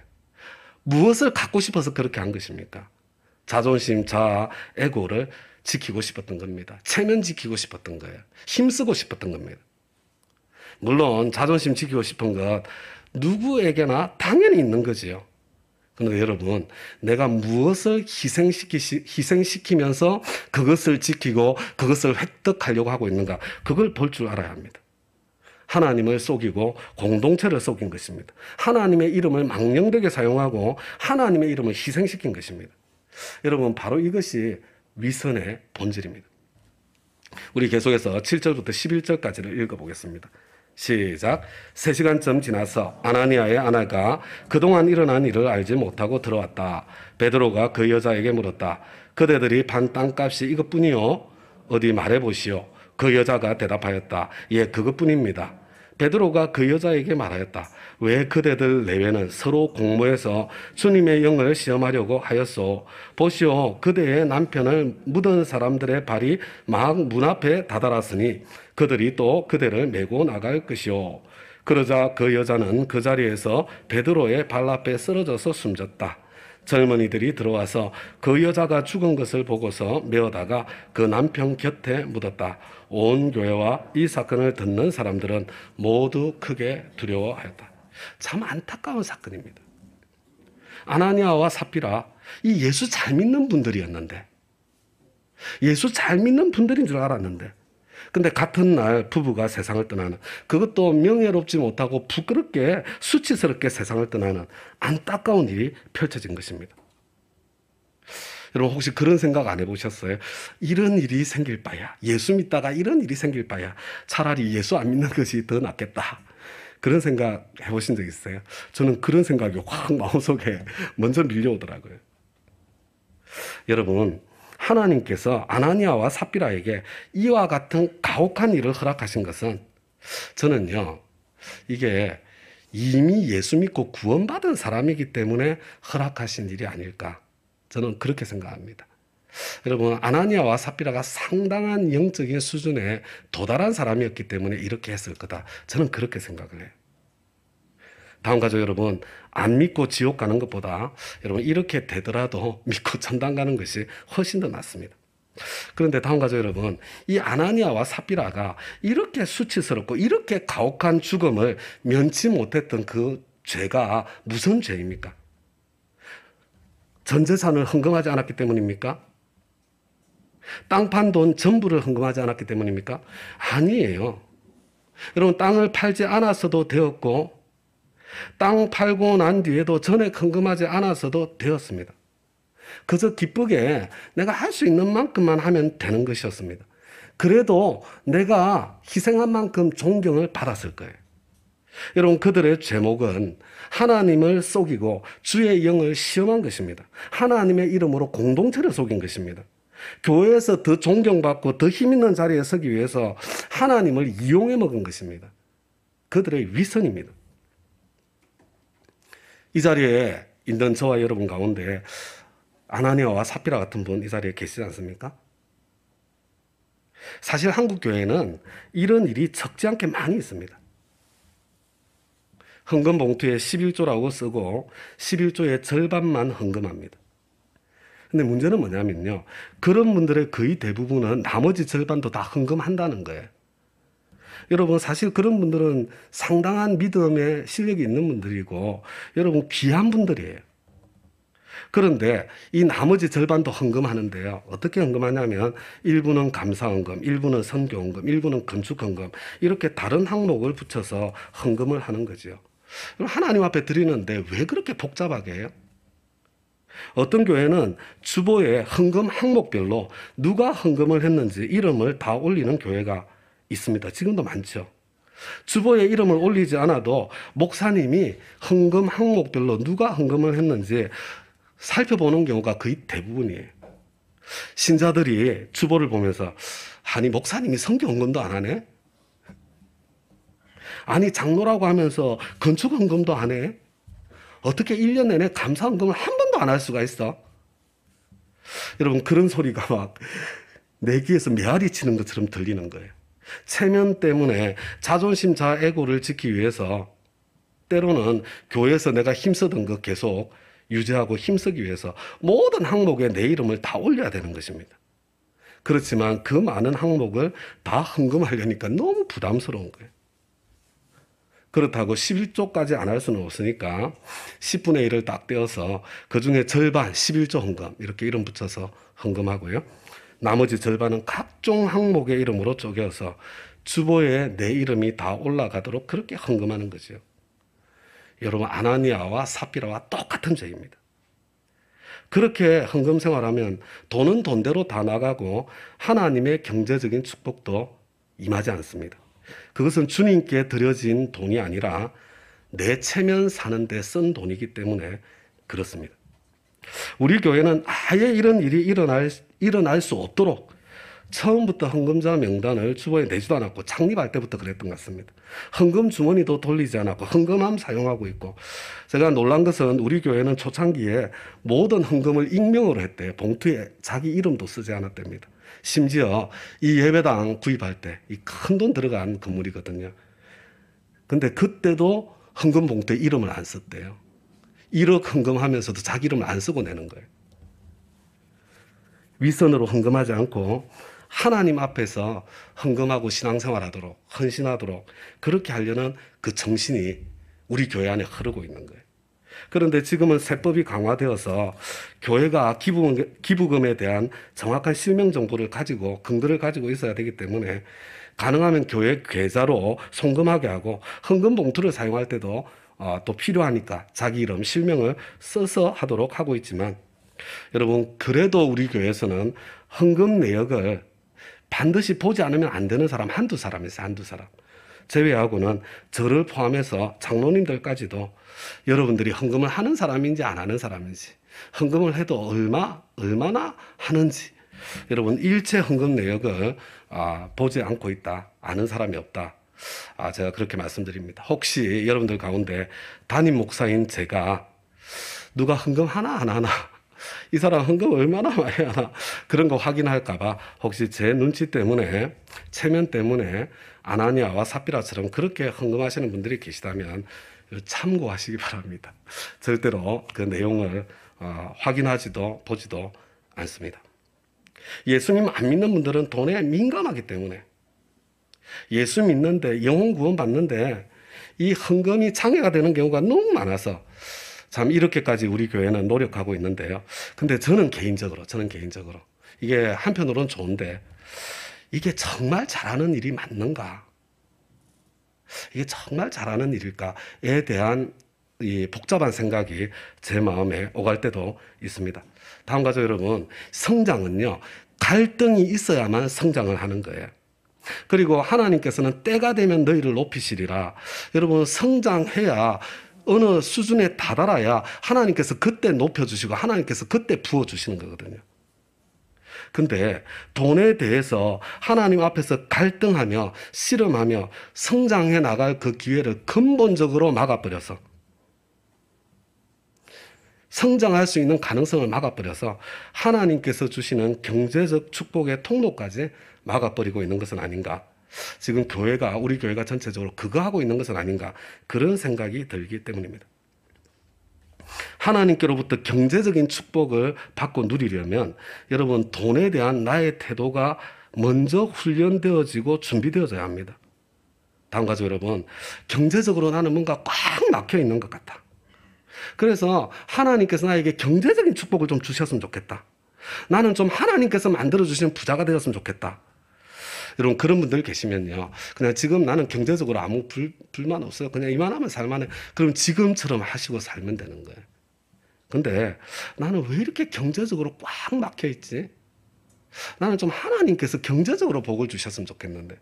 Speaker 1: 무엇을 갖고 싶어서 그렇게 한 것입니까? 자존심, 자아, 에고를 지키고 싶었던 겁니다. 체면 지키고 싶었던 거예요. 힘쓰고 싶었던 겁니다. 물론 자존심 지키고 싶은 것 누구에게나 당연히 있는 거지요. 그런데 여러분, 내가 무엇을 희생시키면서 그것을 지키고 그것을 획득하려고 하고 있는가, 그걸 볼 줄 알아야 합니다. 하나님을 속이고 공동체를 속인 것입니다. 하나님의 이름을 망령되게 사용하고 하나님의 이름을 희생시킨 것입니다. 여러분, 바로 이것이 위선의 본질입니다. 우리 계속해서 7절부터 11절까지를 읽어보겠습니다. 시작. 3시간쯤 지나서 아나니아의 아내가 그동안 일어난 일을 알지 못하고 들어왔다. 베드로가 그 여자에게 물었다. 그대들이 반 땅값이 이것뿐이요? 어디 말해보시오. 그 여자가 대답하였다. 예, 그것뿐입니다. 베드로가 그 여자에게 말하였다. 왜 그대들 내외는 서로 공모해서 주님의 영을 시험하려고 하였소? 보시오, 그대의 남편을 묻은 사람들의 발이 막 문 앞에 다다랐으니 그들이 또 그대를 메고 나갈 것이오. 그러자 그 여자는 그 자리에서 베드로의 발 앞에 쓰러져서 숨졌다. 젊은이들이 들어와서 그 여자가 죽은 것을 보고서 메어다가 그 남편 곁에 묻었다. 온 교회와 이 사건을 듣는 사람들은 모두 크게 두려워하였다. 참 안타까운 사건입니다. 아나니아와 삽비라, 이 예수 잘 믿는 분들이었는데, 예수 잘 믿는 분들인 줄 알았는데, 근데 같은 날 부부가 세상을 떠나는, 그것도 명예롭지 못하고 부끄럽게 수치스럽게 세상을 떠나는 안타까운 일이 펼쳐진 것입니다. 여러분 혹시 그런 생각 안 해보셨어요? 이런 일이 생길 바야, 예수 믿다가 이런 일이 생길 바야 차라리 예수 안 믿는 것이 더 낫겠다. 그런 생각 해보신 적 있어요? 저는 그런 생각이 확 마음속에 먼저 밀려오더라고요. 여러분, 하나님께서 아나니아와 삽비라에게 이와 같은 가혹한 일을 허락하신 것은 저는요, 이게 이미 예수 믿고 구원받은 사람이기 때문에 허락하신 일이 아닐까, 저는 그렇게 생각합니다. 여러분, 아나니아와 삽비라가 상당한 영적인 수준에 도달한 사람이었기 때문에 이렇게 했을 거다, 저는 그렇게 생각을 해요. 다음 가족 여러분, 안 믿고 지옥 가는 것보다 여러분 이렇게 되더라도 믿고 천당 가는 것이 훨씬 더 낫습니다. 그런데 다음 가족 여러분, 이 아나니아와 삽비라가 이렇게 수치스럽고 이렇게 가혹한 죽음을 면치 못했던 그 죄가 무슨 죄입니까? 전 재산을 헌금하지 않았기 때문입니까? 땅 판 돈 전부를 헌금하지 않았기 때문입니까? 아니에요. 여러분, 땅을 팔지 않았어도 되었고 땅 팔고 난 뒤에도 전액 헌금하지 않았어도 되었습니다. 그저 기쁘게 내가 할 수 있는 만큼만 하면 되는 것이었습니다. 그래도 내가 희생한 만큼 존경을 받았을 거예요. 여러분, 그들의 죄목은 하나님을 속이고 주의 영을 시험한 것입니다. 하나님의 이름으로 공동체를 속인 것입니다. 교회에서 더 존경받고 더 힘있는 자리에 서기 위해서 하나님을 이용해 먹은 것입니다. 그들의 위선입니다. 이 자리에 있는 저와 여러분 가운데 아나니아와 삽비라 같은 분 이 자리에 계시지 않습니까? 사실 한국 교회는 이런 일이 적지 않게 많이 있습니다. 헌금 봉투에 11조라고 쓰고 11조의 절반만 헌금합니다. 근데 문제는 뭐냐면요, 그런 분들의 거의 대부분은 나머지 절반도 다 헌금한다는 거예요. 여러분, 사실 그런 분들은 상당한 믿음의 실력이 있는 분들이고 여러분 귀한 분들이에요. 그런데 이 나머지 절반도 헌금하는데요, 어떻게 헌금하냐면 일부는 감사헌금, 일부는 선교헌금, 일부는 건축헌금, 이렇게 다른 항목을 붙여서 헌금을 하는 거죠. 하나님 앞에 드리는데 왜 그렇게 복잡하게 해요? 어떤 교회는 주보에 헌금 항목별로 누가 헌금을 했는지 이름을 다 올리는 교회가 있습니다. 지금도 많죠. 주보에 이름을 올리지 않아도 목사님이 헌금 항목별로 누가 헌금을 했는지 살펴보는 경우가 거의 대부분이에요. 신자들이 주보를 보면서 아니 목사님이 선교 헌금도 안 하네? 아니 장로라고 하면서 건축 헌금도 안 해? 어떻게 1년 내내 감사 헌금을 한 번도 안 할 수가 있어? 여러분, 그런 소리가 막 내 귀에서 메아리 치는 것처럼 들리는 거예요. 체면 때문에 자존심 자애고를 지키기 위해서 때로는 교회에서 내가 힘쓰던 거 계속 유지하고 힘쓰기 위해서 모든 항목에 내 이름을 다 올려야 되는 것입니다. 그렇지만 그 많은 항목을 다 헌금하려니까 너무 부담스러운 거예요. 그렇다고 11조까지 안 할 수는 없으니까 10분의 1을 딱 떼어서 그 중에 절반 11조 헌금 이렇게 이름 붙여서 헌금하고요. 나머지 절반은 각종 항목의 이름으로 쪼개서 주보에 내 이름이 다 올라가도록 그렇게 헌금하는 거죠. 여러분, 아나니아와 삽비라와 똑같은 죄입니다. 그렇게 헌금 생활하면 돈은 돈대로 다 나가고 하나님의 경제적인 축복도 임하지 않습니다. 그것은 주님께 드려진 돈이 아니라 내 체면 사는데 쓴 돈이기 때문에 그렇습니다. 우리 교회는 아예 이런 일이 일어날 수 없도록 처음부터 헌금자 명단을 주보에 내지도 않았고 창립할 때부터 그랬던 것 같습니다. 헌금 주머니도 돌리지 않았고 헌금함 사용하고 있고, 제가 놀란 것은 우리 교회는 초창기에 모든 헌금을 익명으로 했대요. 봉투에 자기 이름도 쓰지 않았답니다. 심지어 이 예배당 구입할 때 이 큰 돈 들어간 건물이거든요. 근데 그때도 헌금 봉투에 이름을 안 썼대요. 1억 헌금하면서도 자기 이름을 안 쓰고 내는 거예요. 윗선으로 헌금하지 않고 하나님 앞에서 헌금하고 신앙생활하도록, 헌신하도록 그렇게 하려는 그 정신이 우리 교회 안에 흐르고 있는 거예요. 그런데 지금은 세법이 강화되어서 교회가 기부금에 대한 정확한 실명 정보를 가지고 근거를 가지고 있어야 되기 때문에 가능하면 교회 계좌로 송금하게 하고, 헌금 봉투를 사용할 때도 또 필요하니까 자기 이름, 실명을 써서 하도록 하고 있지만, 여러분 그래도 우리 교회에서는 헌금 내역을 반드시 보지 않으면 안 되는 사람 한두 사람 있어요. 한두 사람 제외하고는 저를 포함해서 장로님들까지도 여러분들이 헌금을 하는 사람인지 안 하는 사람인지, 헌금을 해도 얼마나 하는지, 여러분 일체 헌금 내역을 보지 않고 있다, 아는 사람이 없다, 제가 그렇게 말씀드립니다. 혹시 여러분들 가운데 담임 목사인 제가 누가 헌금 하나 안 하나, 이 사람 헌금 얼마나 많이 하나, 그런 거 확인할까봐 혹시 제 눈치 때문에, 체면 때문에 아나니아와 삽비라처럼 그렇게 헌금하시는 분들이 계시다면 참고하시기 바랍니다. 절대로 그 내용을 확인하지도 보지도 않습니다. 예수님 안 믿는 분들은 돈에 민감하기 때문에, 예수 믿는데 영혼 구원 받는데 이 헌금이 장애가 되는 경우가 너무 많아서 참 이렇게까지 우리 교회는 노력하고 있는데요. 근데 저는 개인적으로 이게 한편으로는 좋은데, 이게 정말 잘하는 일이 맞는가? 이게 정말 잘하는 일일까에 대한 이 복잡한 생각이 제 마음에 오갈 때도 있습니다. 다음 가족 여러분, 성장은요, 갈등이 있어야만 성장을 하는 거예요. 그리고 하나님께서는 때가 되면 너희를 높이시리라. 여러분 성장해야, 어느 수준에 다다라야 하나님께서 그때 높여주시고 하나님께서 그때 부어주시는 거거든요. 근데 돈에 대해서 하나님 앞에서 갈등하며 씨름하며 성장해 나갈 그 기회를 근본적으로 막아버려서, 성장할 수 있는 가능성을 막아버려서 하나님께서 주시는 경제적 축복의 통로까지 막아버리고 있는 것은 아닌가. 지금 교회가, 우리 교회가 전체적으로 그거 하고 있는 것은 아닌가, 그런 생각이 들기 때문입니다. 하나님께로부터 경제적인 축복을 받고 누리려면 여러분 돈에 대한 나의 태도가 먼저 훈련되어지고 준비되어져야 합니다. 다음 가족 여러분, 경제적으로 나는 뭔가 꽉 막혀 있는 것 같다. 그래서 하나님께서 나에게 경제적인 축복을 좀 주셨으면 좋겠다. 나는 좀 하나님께서 만들어주시는 부자가 되었으면 좋겠다. 여러분 그런 분들 계시면요, 그냥 지금 나는 경제적으로 아무 불만 없어요, 그냥 이만하면 살만해, 그럼 지금처럼 하시고 살면 되는 거예요. 근데 나는 왜 이렇게 경제적으로 꽉 막혀 있지? 나는 좀 하나님께서 경제적으로 복을 주셨으면 좋겠는데,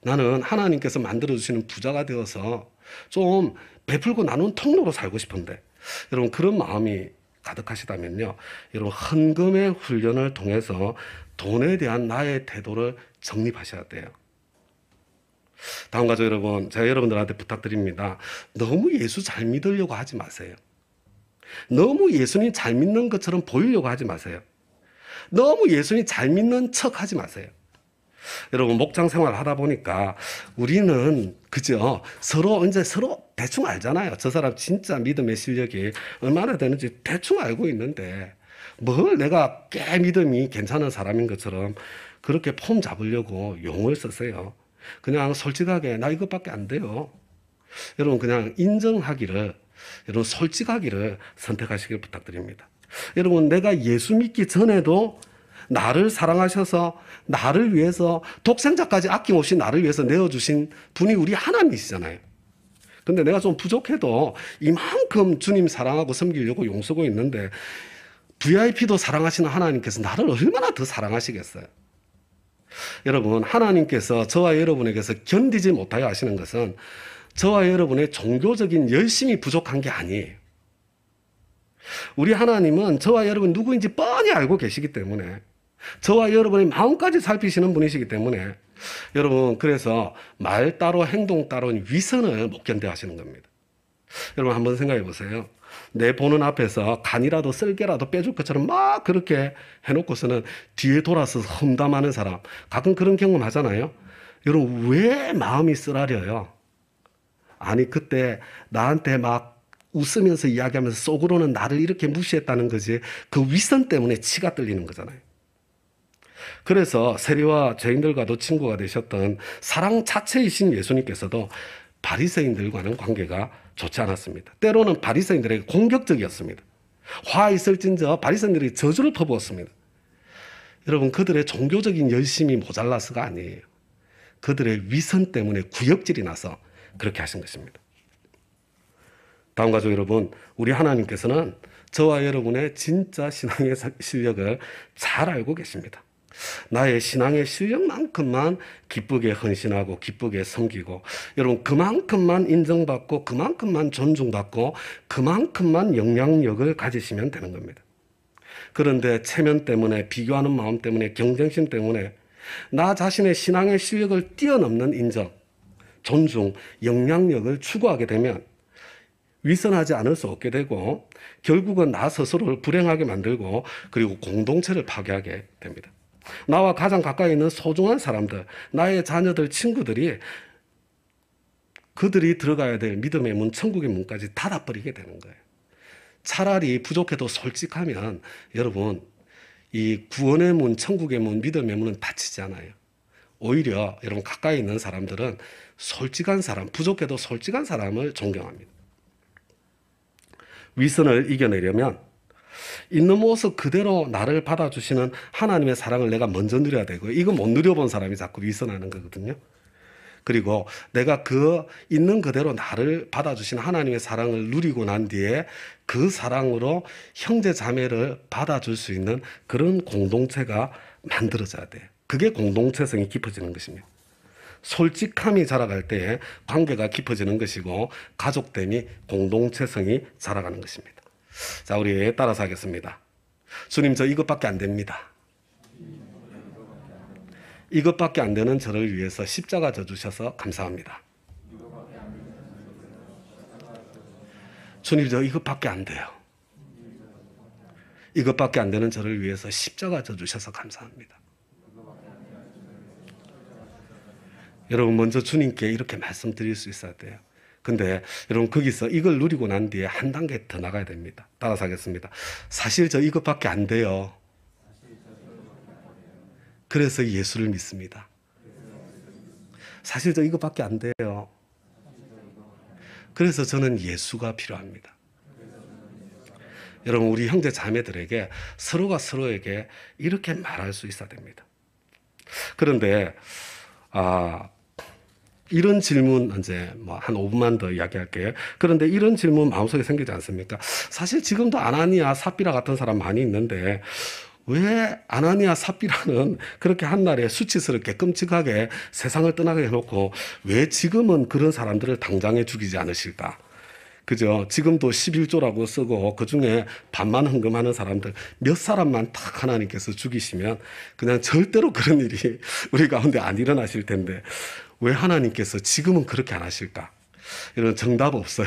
Speaker 1: 나는 하나님께서 만들어주시는 부자가 되어서 좀 베풀고 나눈 통로로 살고 싶은데, 여러분 그런 마음이 가득하시다면요, 여러분 헌금의 훈련을 통해서 돈에 대한 나의 태도를 정립하셔야 돼요. 다음 가족 여러분, 제가 여러분들한테 부탁드립니다. 너무 예수 잘 믿으려고 하지 마세요. 너무 예수님 잘 믿는 것처럼 보이려고 하지 마세요. 너무 예수님 잘 믿는 척 하지 마세요. 여러분 목장 생활을 하다 보니까 우리는 그죠, 서로 대충 알잖아요. 저 사람 진짜 믿음의 실력이 얼마나 되는지 대충 알고 있는데, 뭘 내가 꽤 믿음이 괜찮은 사람인 것처럼 그렇게 폼 잡으려고 용을 쓰세요. 그냥 솔직하게 나 이것밖에 안 돼요. 여러분 그냥 인정하기를, 여러분 솔직하기를 선택하시길 부탁드립니다. 여러분 내가 예수 믿기 전에도 나를 사랑하셔서 나를 위해서 독생자까지 아낌없이 나를 위해서 내어주신 분이 우리 하나님이시잖아요. 근데 내가 좀 부족해도 이만큼 주님 사랑하고 섬기려고 용쓰고 있는데, VIP도 사랑하시는 하나님께서 나를 얼마나 더 사랑하시겠어요. 여러분, 하나님께서 저와 여러분에게서 견디지 못하여 하시는 것은 저와 여러분의 종교적인 열심이 부족한 게 아니에요. 우리 하나님은 저와 여러분 누구인지 뻔히 알고 계시기 때문에, 저와 여러분의 마음까지 살피시는 분이시기 때문에, 여러분, 그래서 말 따로 행동 따로는 위선을 못 견뎌 하시는 겁니다. 여러분, 한번 생각해 보세요. 내 보는 앞에서 간이라도 썰개라도 빼줄 것처럼 막 그렇게 해놓고서는 뒤에 돌아서 험담하는 사람, 가끔 그런 경험 하잖아요. 여러분, 왜 마음이 쓰라려요? 아니, 그때 나한테 막 웃으면서 이야기하면서 속으로는 나를 이렇게 무시했다는 거지, 그 윗선 때문에 치가 떨리는 거잖아요. 그래서 세리와 죄인들과도 친구가 되셨던 사랑 자체이신 예수님께서도 바리새인들과는 관계가 좋지 않았습니다. 때로는 바리새인들에게 공격적이었습니다. 화 있을진저 바리새인들이 저주를 퍼부었습니다. 여러분, 그들의 종교적인 열심이 모자라서가 아니에요. 그들의 위선 때문에 구역질이 나서 그렇게 하신 것입니다. 다음 가족 여러분, 우리 하나님께서는 저와 여러분의 진짜 신앙의 실력을 잘 알고 계십니다. 나의 신앙의 실력만큼만 기쁘게 헌신하고 기쁘게 섬기고, 여러분, 그만큼만 인정받고 그만큼만 존중받고 그만큼만 영향력을 가지시면 되는 겁니다. 그런데 체면 때문에, 비교하는 마음 때문에, 경쟁심 때문에 나 자신의 신앙의 실력을 뛰어넘는 인정, 존중, 영향력을 추구하게 되면 위선하지 않을 수 없게 되고, 결국은 나 스스로를 불행하게 만들고, 그리고 공동체를 파괴하게 됩니다. 나와 가장 가까이 있는 소중한 사람들, 나의 자녀들, 친구들이 그들이 들어가야 될 믿음의 문, 천국의 문까지 닫아버리게 되는 거예요. 차라리 부족해도 솔직하면 여러분, 이 구원의 문, 천국의 문, 믿음의 문은 닫히지 않아요. 오히려 여러분, 가까이 있는 사람들은 솔직한 사람, 부족해도 솔직한 사람을 존경합니다. 위선을 이겨내려면 있는 모습 그대로 나를 받아주시는 하나님의 사랑을 내가 먼저 누려야 되고, 이거 못 누려본 사람이 자꾸 위선하는 거거든요. 그리고 내가 그 있는 그대로 나를 받아주신 하나님의 사랑을 누리고 난 뒤에 그 사랑으로 형제 자매를 받아줄 수 있는 그런 공동체가 만들어져야 돼요. 그게 공동체성이 깊어지는 것입니다. 솔직함이 자라갈 때에 관계가 깊어지는 것이고, 가족됨이, 공동체성이 자라가는 것입니다. 자, 우리 따라서 하겠습니다. 주님, 저 이것밖에 안 됩니다. 이것밖에 안 되는 저를 위해서 십자가 져주셔서 감사합니다. 주님, 저 이것밖에 안 돼요. 이것밖에 안 되는 저를 위해서 십자가 져주셔서 감사합니다. 여러분, 먼저 주님께 이렇게 말씀드릴 수 있어야 돼요. 근데 여러분, 거기서 이걸 누리고 난 뒤에 한 단계 더 나가야 됩니다. 따라서 하겠습니다. 사실 저 이것밖에 안 돼요. 그래서 예수를 믿습니다. 사실 저 이것밖에 안 돼요. 그래서 저는 예수가 필요합니다. 여러분, 우리 형제 자매들에게 서로가 서로에게 이렇게 말할 수 있어야 됩니다. 그런데 이런 질문, 이제 뭐 한 5분만 더 이야기할게요. 그런데 이런 질문 마음속에 생기지 않습니까? 사실 지금도 아나니아, 삽비라 같은 사람 많이 있는데, 왜 아나니아, 삽비라는 그렇게 한날에 수치스럽게 끔찍하게 세상을 떠나게 해놓고 왜 지금은 그런 사람들을 당장에 죽이지 않으실까? 그죠? 지금도 11조라고 쓰고 그중에 반만 헌금하는 사람들 몇 사람만 딱 하나님께서 죽이시면 그냥 절대로 그런 일이 우리 가운데 안 일어나실 텐데, 왜 하나님께서 지금은 그렇게 안 하실까? 이런 정답 없어요.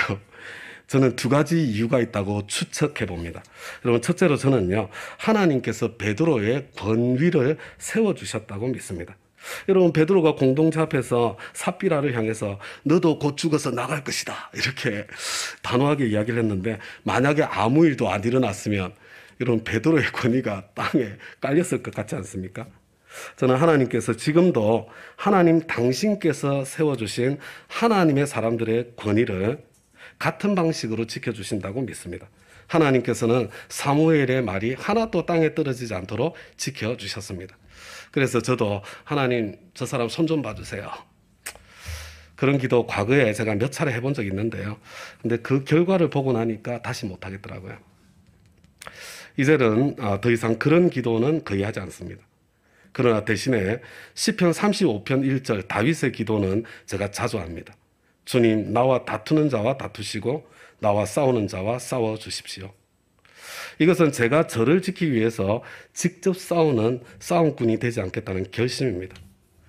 Speaker 1: 저는 두 가지 이유가 있다고 추측해 봅니다. 여러분, 첫째로 저는요, 하나님께서 베드로의 권위를 세워주셨다고 믿습니다. 여러분, 베드로가 공동체 앞에서 삽비라를 향해서 너도 곧 죽어서 나갈 것이다, 이렇게 단호하게 이야기를 했는데, 만약에 아무 일도 안 일어났으면 여러분, 베드로의 권위가 땅에 깔렸을 것 같지 않습니까? 저는 하나님께서 지금도 하나님 당신께서 세워주신 하나님의 사람들의 권위를 같은 방식으로 지켜주신다고 믿습니다. 하나님께서는 사무엘의 말이 하나도 땅에 떨어지지 않도록 지켜주셨습니다. 그래서 저도 하나님, 저 사람 손 좀 봐주세요. 그런 기도 과거에 제가 몇 차례 해본 적이 있는데요. 근데 그 결과를 보고 나니까 다시 못하겠더라고요. 이제는 더 이상 그런 기도는 거의 하지 않습니다. 그러나 대신에 시편 35편 1절 다윗의 기도는 제가 자주 합니다. 주님, 나와 다투는 자와 다투시고 나와 싸우는 자와 싸워 주십시오. 이것은 제가 저를 지키기 위해서 직접 싸우는 싸움꾼이 되지 않겠다는 결심입니다.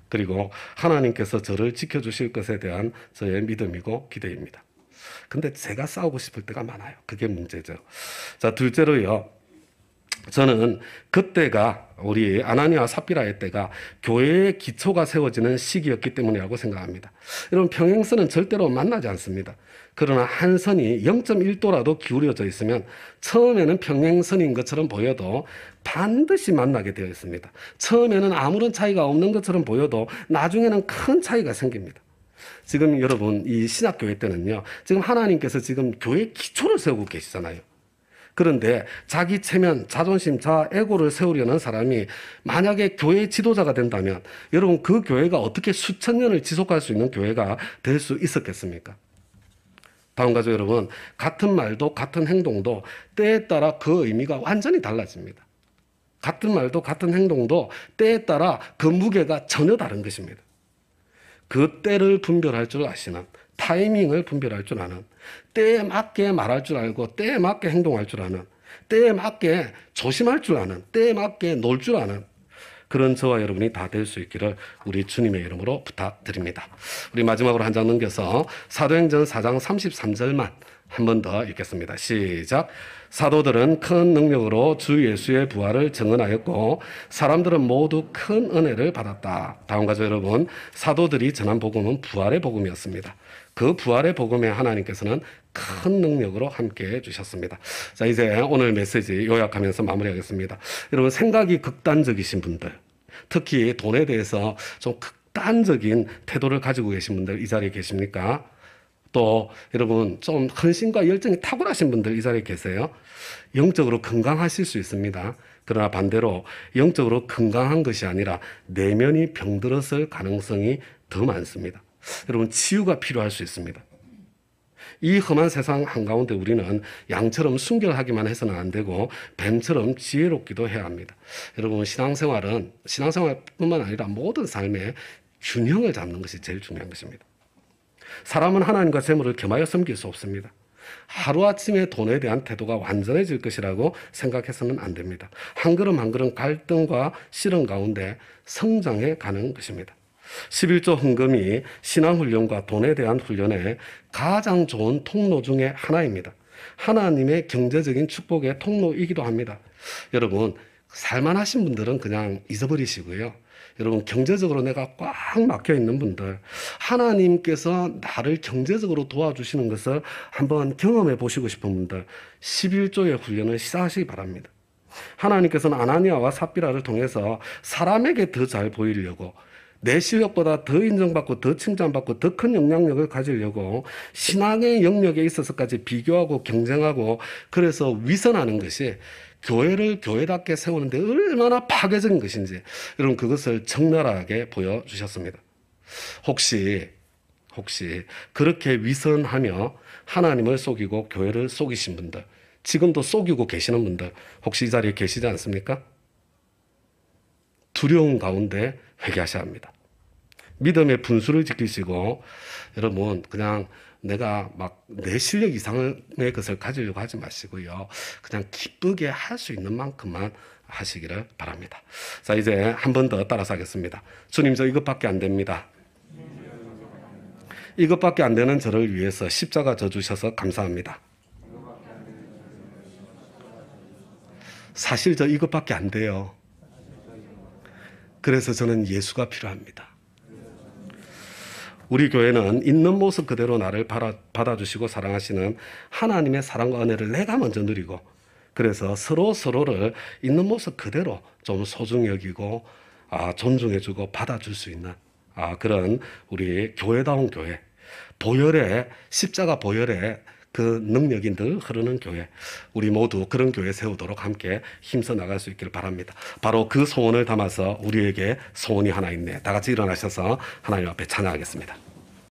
Speaker 1: 그리고 하나님께서 저를 지켜주실 것에 대한 저의 믿음이고 기대입니다. 근데 제가 싸우고 싶을 때가 많아요. 그게 문제죠. 자, 둘째로요. 저는 그때가 우리 아나니아와 삽비라의 때가 교회의 기초가 세워지는 시기였기 때문이라고 생각합니다. 여러분, 평행선은 절대로 만나지 않습니다. 그러나 한 선이 0.1도라도 기울여져 있으면 처음에는 평행선인 것처럼 보여도 반드시 만나게 되어 있습니다. 처음에는 아무런 차이가 없는 것처럼 보여도 나중에는 큰 차이가 생깁니다. 지금 여러분, 이 신약교회 때는요, 지금 하나님께서 지금 교회 기초를 세우고 계시잖아요. 그런데 자기 체면, 자존심, 에고를 세우려는 사람이 만약에 교회 지도자가 된다면 여러분, 그 교회가 어떻게 수천 년을 지속할 수 있는 교회가 될 수 있었겠습니까? 다음과 같이 여러분, 같은 말도 같은 행동도 때에 따라 그 의미가 완전히 달라집니다. 같은 말도 같은 행동도 때에 따라 그 무게가 전혀 다른 것입니다. 그 때를 분별할 줄 아시는, 타이밍을 분별할 줄 아는, 때에 맞게 말할 줄 알고 때에 맞게 행동할 줄 아는, 때에 맞게 조심할 줄 아는, 때에 맞게 놀 줄 아는 그런 저와 여러분이 다 될 수 있기를 우리 주님의 이름으로 부탁드립니다. 우리 마지막으로 한 장 넘겨서 사도행전 4장 33절만 한 번 더 읽겠습니다. 시작. 사도들은 큰 능력으로 주 예수의 부활을 증언하였고 사람들은 모두 큰 은혜를 받았다. 다음과 같이 여러분, 사도들이 전한 복음은 부활의 복음이었습니다. 그 부활의 복음에 하나님께서는 큰 능력으로 함께해 주셨습니다. 자, 이제 오늘 메시지 요약하면서 마무리하겠습니다. 여러분, 생각이 극단적이신 분들, 특히 돈에 대해서 좀 극단적인 태도를 가지고 계신 분들 이 자리에 계십니까? 또 여러분, 좀 헌신과 열정이 탁월하신 분들 이 자리에 계세요. 영적으로 건강하실 수 있습니다. 그러나 반대로 영적으로 건강한 것이 아니라 내면이 병들었을 가능성이 더 많습니다. 여러분, 치유가 필요할 수 있습니다. 이 험한 세상 한가운데 우리는 양처럼 순결하기만 해서는 안 되고 뱀처럼 지혜롭기도 해야 합니다. 여러분, 신앙생활뿐만 아니라 모든 삶에 균형을 잡는 것이 제일 중요한 것입니다. 사람은 하나님과 재물을 겸하여 섬길 수 없습니다. 하루아침에 돈에 대한 태도가 완전해질 것이라고 생각해서는 안 됩니다. 한 걸음 한 걸음 갈등과 실현 가운데 성장해 가는 것입니다. 11조 헌금이 신앙훈련과 돈에 대한 훈련에 가장 좋은 통로 중에 하나입니다. 하나님의 경제적인 축복의 통로이기도 합니다. 여러분, 살만하신 분들은 그냥 잊어버리시고요. 여러분, 경제적으로 내가 꽉 막혀 있는 분들, 하나님께서 나를 경제적으로 도와주시는 것을 한번 경험해 보시고 싶은 분들, 11조의 훈련을 시작하시기 바랍니다. 하나님께서는 아나니아와 삽비라를 통해서 사람에게 더 잘 보이려고, 내 실력보다 더 인정받고 더 칭찬받고 더 큰 영향력을 가지려고 신앙의 영역에 있어서까지 비교하고 경쟁하고 그래서 위선하는 것이 교회를 교회답게 세우는데 얼마나 파괴적인 것인지 여러분, 그것을 적나라하게 보여주셨습니다. 혹시 그렇게 위선하며 하나님을 속이고 교회를 속이신 분들, 지금도 속이고 계시는 분들 혹시 이 자리에 계시지 않습니까? 두려움 가운데 회개하셔야 합니다. 믿음의 분수를 지키시고 여러분, 그냥 내가 막 내 실력 이상의 것을 가지려고 하지 마시고요. 그냥 기쁘게 할 수 있는 만큼만 하시기를 바랍니다. 자, 이제 한 번 더 따라서 하겠습니다. 주님, 저 이것밖에 안 됩니다. 이것밖에 안 되는 저를 위해서 십자가 져주셔서 감사합니다. 사실 저 이것밖에 안 돼요. 그래서 저는 예수가 필요합니다. 우리 교회는 있는 모습 그대로 나를 받아주시고 사랑하시는 하나님의 사랑과 은혜를 내가 먼저 누리고, 그래서 서로를 있는 모습 그대로 좀 소중히 여기고 존중해주고 받아줄 수 있는 그런 우리 교회다운 교회, 십자가 보혈의 그 능력이 늘 흐르는 교회, 우리 모두 그런 교회 세우도록 함께 힘써 나갈 수 있기를 바랍니다. 바로 그 소원을 담아서 우리에게 소원이 하나 있네. 다 같이 일어나셔서 하나님 앞에 찬양하겠습니다.